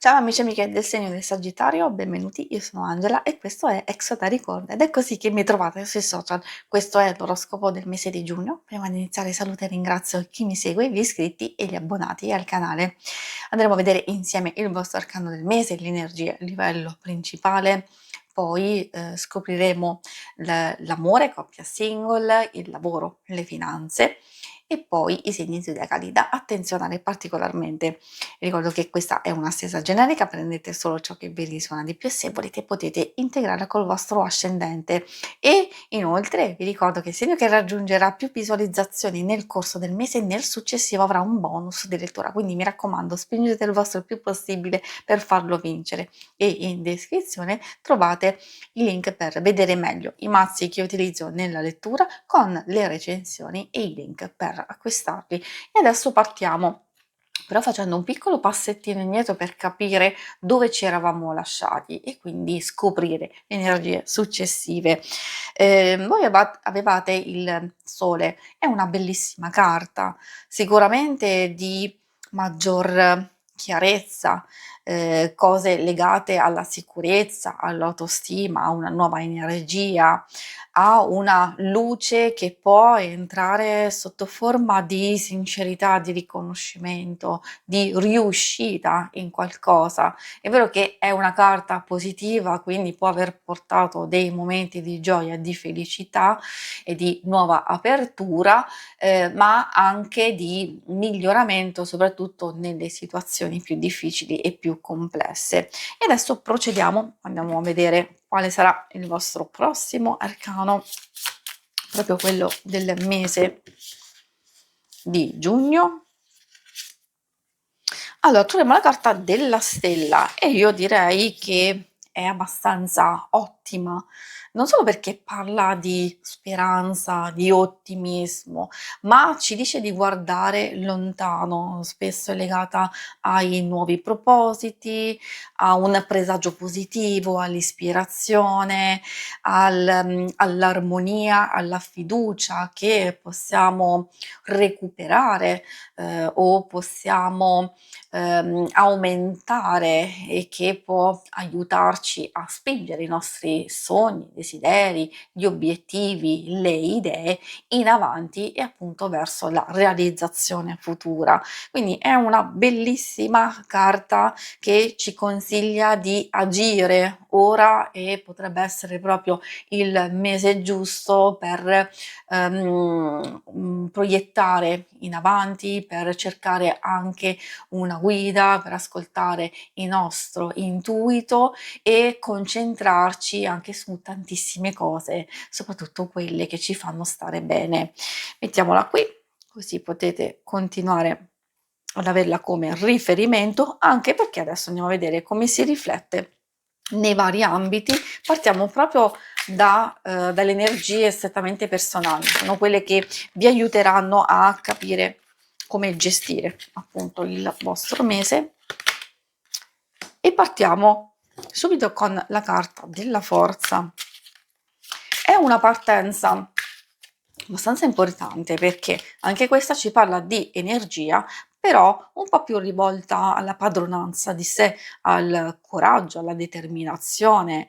Ciao amici e amiche del segno del Sagittario, benvenuti, io sono Angela e questo è Exotericord ed è così che mi trovate sui social. Questo è l'oroscopo del mese di giugno. Prima di iniziare saluto e ringrazio chi mi segue, gli iscritti e gli abbonati al canale. Andremo a vedere insieme il vostro arcano del mese, l'energia a livello principale, poi scopriremo l'amore, coppia single, il lavoro, le finanze e poi i segni zodiacali da attenzionare particolarmente. Ricordo che questa è una stesa generica, prendete solo ciò che vi risuona di più e se volete potete integrarla col vostro ascendente. E inoltre vi ricordo che il segno che raggiungerà più visualizzazioni nel corso del mese e nel successivo avrà un bonus di lettura, quindi mi raccomando spingete il vostro il più possibile per farlo vincere. E in descrizione trovate i link per vedere meglio i mazzi che utilizzo nella lettura con le recensioni e i link per acquistarli. E adesso partiamo, però facendo un piccolo passettino indietro per capire dove ci eravamo lasciati e quindi scoprire le energie successive. Voi avevate il Sole, è una bellissima carta, sicuramente di maggior chiarezza, cose legate alla sicurezza, all'autostima, a una nuova energia, a una luce che può entrare sotto forma di sincerità, di riconoscimento, di riuscita in qualcosa. È vero che è una carta positiva, quindi può aver portato dei momenti di gioia, di felicità e di nuova apertura, ma anche di miglioramento, soprattutto nelle situazioni più difficili e più complesse. E adesso procediamo, andiamo a vedere quale sarà il vostro prossimo arcano, proprio quello del mese di giugno. Allora, troviamo la carta della stella e io direi che è abbastanza ottima, non solo perché parla di speranza, di ottimismo, ma ci dice di guardare lontano, spesso è legata ai nuovi propositi, a un presagio positivo, all'ispirazione, all'armonia, alla fiducia che possiamo recuperare o possiamo aumentare e che può aiutarci a spingere i nostri sogni, desideri, gli obiettivi, le idee in avanti e appunto verso la realizzazione futura. Quindi è una bellissima carta che ci consiglia di agire ora e potrebbe essere proprio il mese giusto per proiettare in avanti, per cercare anche una guida, per ascoltare il nostro intuito e concentrarci anche su tantissime cose, soprattutto quelle che ci fanno stare bene. Mettiamola qui, così potete continuare ad averla come riferimento, anche perché adesso andiamo a vedere come si riflette nei vari ambiti. Partiamo proprio dalle energie strettamente personali, sono quelle che vi aiuteranno a capire come gestire appunto il vostro mese e partiamo subito con la carta della forza. È una partenza abbastanza importante perché anche questa ci parla di energia, però un po' più rivolta alla padronanza di sé, al coraggio, alla determinazione,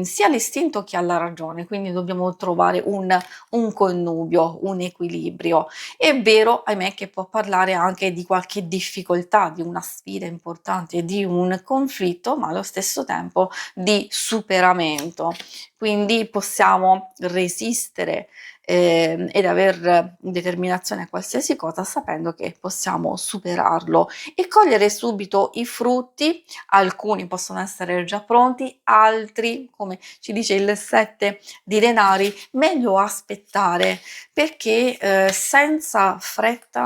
sia all'istinto che alla ragione, quindi dobbiamo trovare un connubio, un equilibrio. È vero, ahimè, che può parlare anche di qualche difficoltà, di una sfida importante, di un conflitto, ma allo stesso tempo di superamento. Quindi possiamo resistere ed aver determinazione a qualsiasi cosa sapendo che possiamo superarlo e cogliere subito i frutti. Alcuni possono essere già pronti, altri, come ci dice il 7 di denari, meglio aspettare perché senza fretta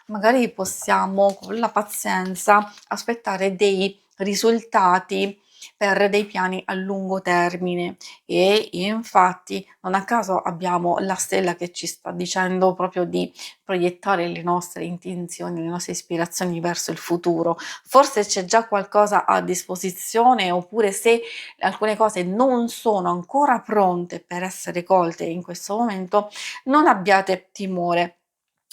magari possiamo con la pazienza aspettare dei risultati per dei piani a lungo termine e infatti non a caso abbiamo la stella che ci sta dicendo proprio di proiettare le nostre intenzioni, le nostre ispirazioni verso il futuro. Forse c'è già qualcosa a disposizione oppure se alcune cose non sono ancora pronte per essere colte in questo momento, non abbiate timore.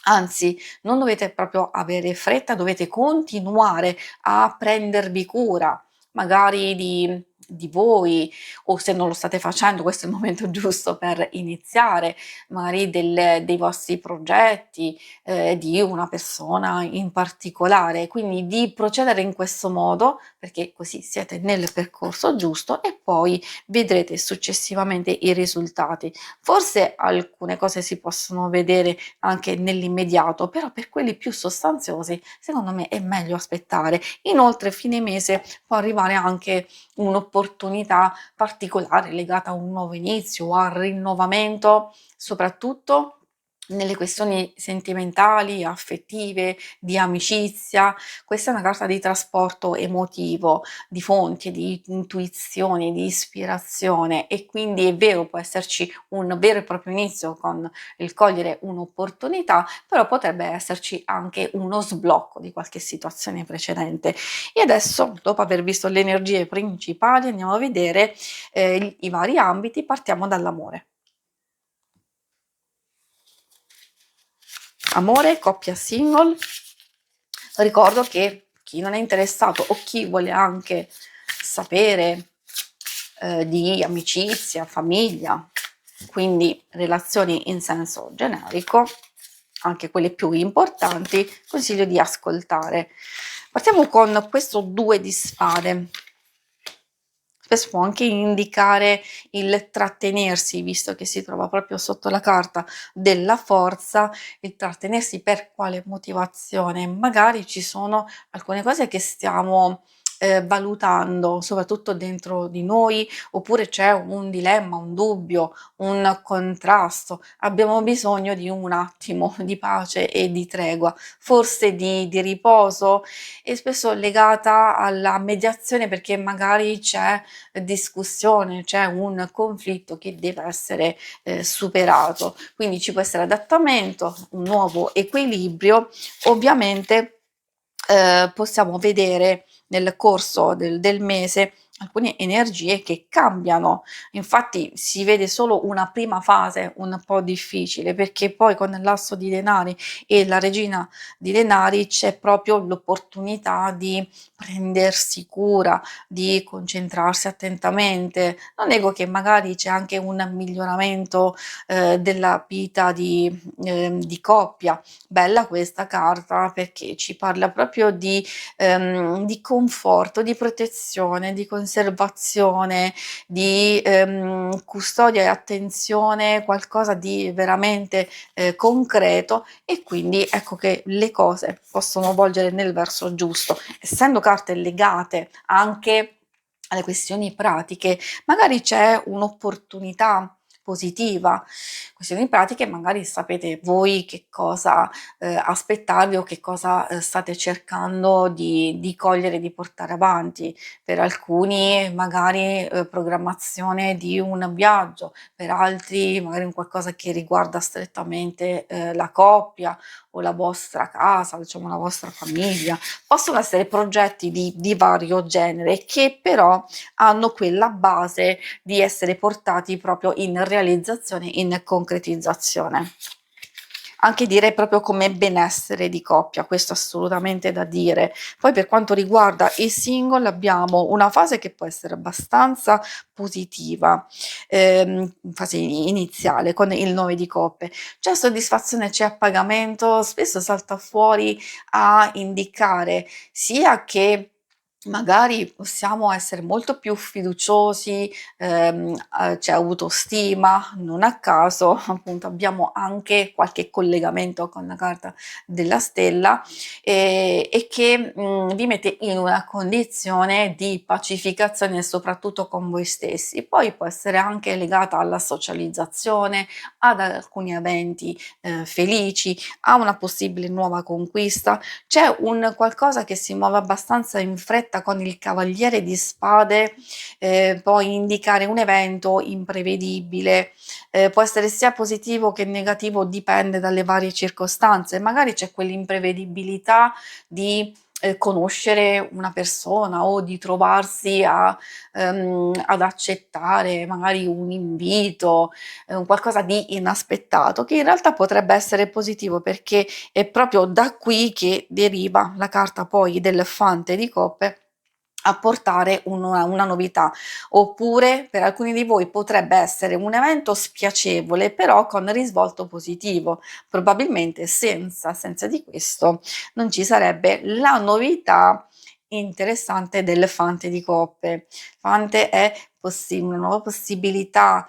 Anzi, non dovete proprio avere fretta, dovete continuare a prendervi cura, magari di voi, o se non lo state facendo, questo è il momento giusto per iniziare, magari dei vostri progetti, di una persona in particolare. Quindi di procedere in questo modo, perché così siete nel percorso giusto e poi vedrete successivamente i risultati. Forse alcune cose si possono vedere anche nell'immediato, però per quelli più sostanziosi secondo me è meglio aspettare. Inoltre fine mese può arrivare anche un'opportunità particolare legata a un nuovo inizio o al rinnovamento, soprattutto nelle questioni sentimentali, affettive, di amicizia. Questa è una carta di trasporto emotivo, di fonti, di intuizioni, di ispirazione, e quindi è vero, può esserci un vero e proprio inizio con il cogliere un'opportunità, però potrebbe esserci anche uno sblocco di qualche situazione precedente. E adesso, dopo aver visto le energie principali, andiamo a vedere i vari ambiti. Partiamo dall'amore. Amore, coppia single. Ricordo che chi non è interessato o chi vuole anche sapere di amicizia, famiglia, quindi relazioni in senso generico, anche quelle più importanti, consiglio di ascoltare. Partiamo con questo 2 di spade. Spesso può anche indicare il trattenersi, visto che si trova proprio sotto la carta della forza, il trattenersi per quale motivazione? Magari ci sono alcune cose che stiamo valutando, soprattutto dentro di noi, oppure c'è un dilemma, un dubbio, un contrasto. Abbiamo bisogno di un attimo di pace e di tregua, forse di riposo, e spesso legata alla mediazione, perché magari c'è discussione, c'è un conflitto che deve essere superato. Quindi ci può essere adattamento, un nuovo equilibrio. Ovviamente possiamo vedere nel corso del mese alcune energie che cambiano. Infatti si vede solo una prima fase un po' difficile, perché poi con l'asso di denari e la regina di denari c'è proprio l'opportunità di prendersi cura, di concentrarsi attentamente. Non nego che magari c'è anche un miglioramento della vita di coppia. Bella questa carta perché ci parla proprio di conforto, di protezione, di conservazione, di custodia e attenzione, qualcosa di veramente concreto, e quindi ecco che le cose possono volgere nel verso giusto. Essendo carte legate anche alle questioni pratiche, magari c'è un'opportunità positiva. Questioni pratiche, magari sapete voi che cosa aspettarvi o che cosa state cercando di cogliere, di portare avanti. Per alcuni magari programmazione di un viaggio, per altri magari un qualcosa che riguarda strettamente la coppia o la vostra casa, diciamo la vostra famiglia. Possono essere progetti di vario genere, che però hanno quella base di essere portati proprio in realizzazione, in concretizzazione. Anche direi proprio come benessere di coppia, questo assolutamente da dire. Poi per quanto riguarda i single abbiamo una fase che può essere abbastanza positiva, fase iniziale con il 9 di coppe. C'è soddisfazione, c'è appagamento, spesso salta fuori a indicare sia che magari possiamo essere molto più fiduciosi, c'è autostima, non a caso appunto abbiamo anche qualche collegamento con la carta della stella, e che, vi mette in una condizione di pacificazione soprattutto con voi stessi. Poi può essere anche legata alla socializzazione, ad alcuni eventi, felici, a una possibile nuova conquista. C'è un qualcosa che si muove abbastanza in fretta con il cavaliere di spade, può indicare un evento imprevedibile, può essere sia positivo che negativo, dipende dalle varie circostanze. Magari c'è quell'imprevedibilità di conoscere una persona o di trovarsi ad accettare magari un invito, un qualcosa di inaspettato, che in realtà potrebbe essere positivo perché è proprio da qui che deriva la carta poi del Fante di coppe a portare una novità. Oppure per alcuni di voi potrebbe essere un evento spiacevole, però con risvolto positivo. Probabilmente senza di questo non ci sarebbe la novità interessante del Fante di coppe. Fante è una nuova possibilità,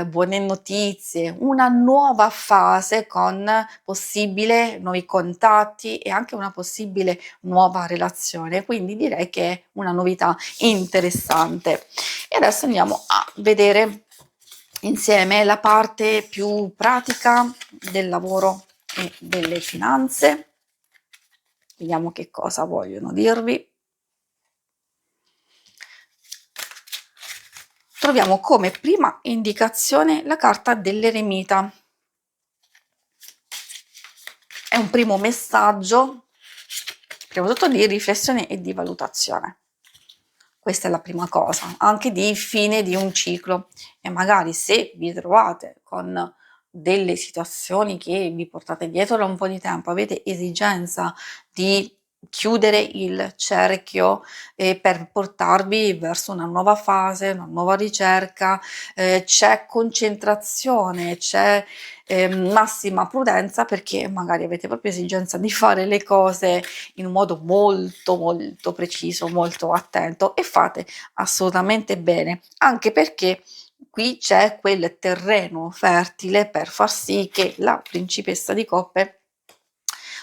buone notizie, una nuova fase con possibile nuovi contatti e anche una possibile nuova relazione, quindi direi che è una novità interessante. E adesso andiamo a vedere insieme la parte più pratica del lavoro e delle finanze. Vediamo che cosa vogliono dirvi. Troviamo come prima indicazione la carta dell'eremita. È un primo messaggio, prima di tutto di riflessione e di valutazione. Questa è la prima cosa, anche di fine di un ciclo, e magari se vi trovate con delle situazioni che vi portate dietro da un po' di tempo, avete esigenza di chiudere il cerchio per portarvi verso una nuova fase, una nuova ricerca, c'è concentrazione, c'è massima prudenza perché magari avete proprio esigenza di fare le cose in un modo molto molto preciso, molto attento, e fate assolutamente bene, anche perché qui c'è quel terreno fertile per far sì che la principessa di coppe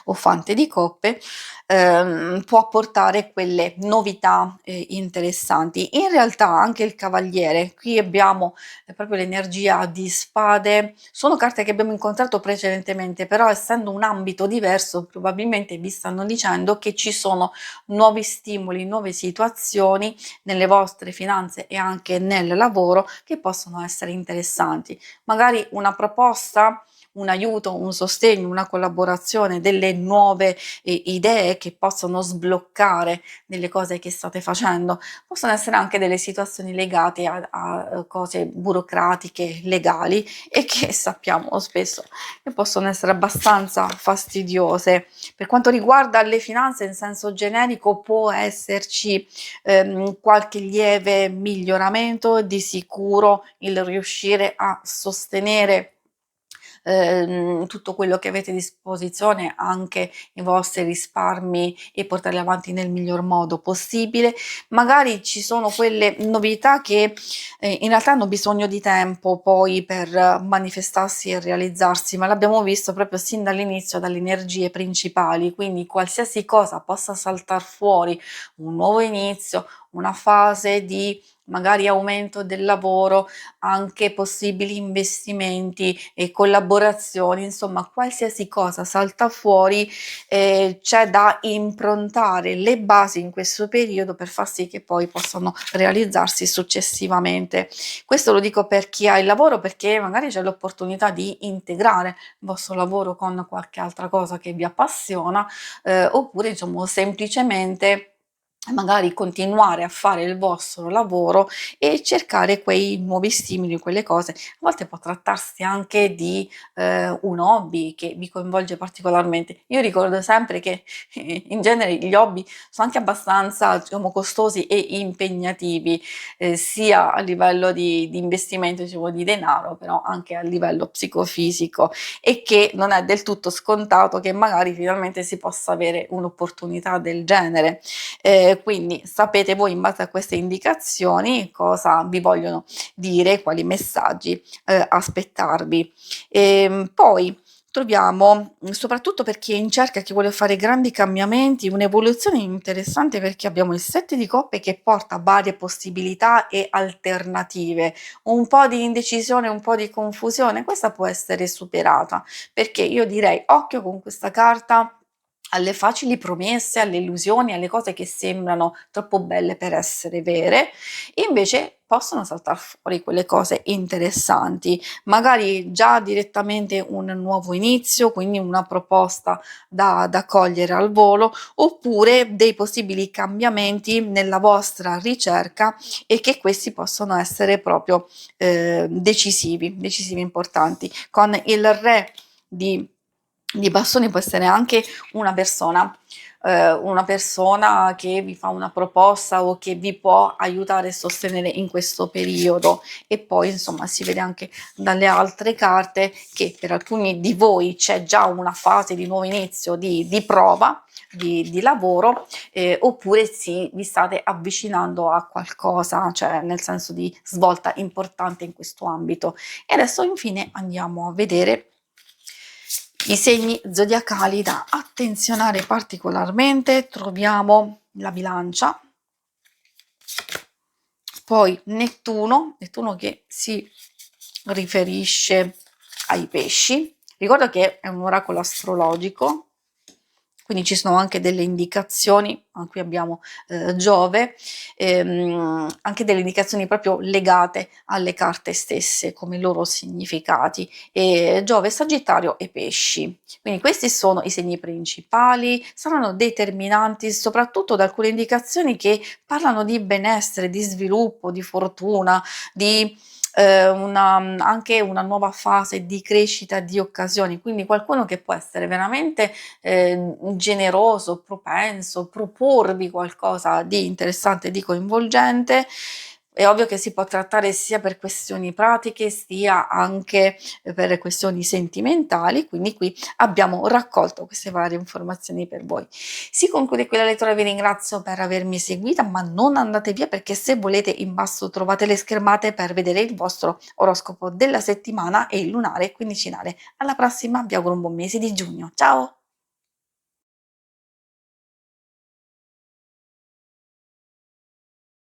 o Fante di coppe può portare quelle novità interessanti. In realtà anche il cavaliere, qui abbiamo proprio l'energia di spade, sono carte che abbiamo incontrato precedentemente, però essendo un ambito diverso probabilmente vi stanno dicendo che ci sono nuovi stimoli, nuove situazioni nelle vostre finanze e anche nel lavoro che possono essere interessanti. Magari una proposta, un aiuto, un sostegno, una collaborazione, delle nuove idee che possono sbloccare delle cose che state facendo. Possono essere anche delle situazioni legate a cose burocratiche, legali, e che sappiamo spesso che possono essere abbastanza fastidiose. Per quanto riguarda le finanze in senso generico può esserci qualche lieve miglioramento, di sicuro il riuscire a sostenere tutto quello che avete a disposizione, anche i vostri risparmi, e portarli avanti nel miglior modo possibile. Magari ci sono quelle novità che in realtà hanno bisogno di tempo poi per manifestarsi e realizzarsi, ma l'abbiamo visto proprio sin dall'inizio dalle energie principali, quindi qualsiasi cosa possa saltar fuori, un nuovo inizio, una fase di magari aumento del lavoro, anche possibili investimenti e collaborazioni, insomma qualsiasi cosa salta fuori, c'è da improntare le basi in questo periodo per far sì che poi possano realizzarsi successivamente. Questo lo dico per chi ha il lavoro, perché magari c'è l'opportunità di integrare il vostro lavoro con qualche altra cosa che vi appassiona, oppure diciamo semplicemente magari continuare a fare il vostro lavoro e cercare quei nuovi stimoli, quelle cose. A volte può trattarsi anche di un hobby che vi coinvolge particolarmente. Io ricordo sempre che in genere gli hobby sono anche abbastanza, diciamo, costosi e impegnativi, sia a livello di investimento, diciamo, di denaro, però anche a livello psicofisico, e che non è del tutto scontato che magari finalmente si possa avere un'opportunità del genere. Quindi sapete voi in base a queste indicazioni cosa vi vogliono dire, quali messaggi aspettarvi. Poi troviamo, soprattutto per chi è in cerca, chi vuole fare grandi cambiamenti, un'evoluzione interessante, perché abbiamo il 7 di coppe che porta varie possibilità e alternative, un po' di indecisione, un po' di confusione, questa può essere superata, perché io direi occhio con questa carta alle facili promesse, alle illusioni, alle cose che sembrano troppo belle per essere vere, invece possono saltar fuori quelle cose interessanti, magari già direttamente un nuovo inizio, quindi una proposta da cogliere al volo, oppure dei possibili cambiamenti nella vostra ricerca e che questi possono essere proprio decisivi, importanti. Con il re di bastoni può essere anche una persona che vi fa una proposta o che vi può aiutare e sostenere in questo periodo. E poi insomma si vede anche dalle altre carte che per alcuni di voi c'è già una fase di nuovo inizio, di prova, di lavoro, oppure vi state avvicinando a qualcosa, cioè nel senso di svolta importante in questo ambito. E adesso infine andiamo a vedere i segni zodiacali da attenzionare particolarmente. Troviamo la bilancia, poi Nettuno che si riferisce ai pesci. Ricordo che è un oracolo astrologico, quindi ci sono anche delle indicazioni, qui abbiamo Giove, anche delle indicazioni proprio legate alle carte stesse, come i loro significati, Giove, Sagittario e Pesci. Quindi questi sono i segni principali, saranno determinanti soprattutto da alcune indicazioni che parlano di benessere, di sviluppo, di fortuna, di anche una nuova fase di crescita di occasioni, quindi qualcuno che può essere veramente generoso, propenso, proporvi qualcosa di interessante, di coinvolgente. È ovvio che si può trattare sia per questioni pratiche sia anche per questioni sentimentali, quindi qui abbiamo raccolto queste varie informazioni per voi. Si conclude qui la lettura, vi ringrazio per avermi seguita, ma non andate via perché se volete in basso trovate le schermate per vedere il vostro oroscopo della settimana e il lunare quindicinale. Alla prossima, vi auguro un buon mese di giugno. Ciao!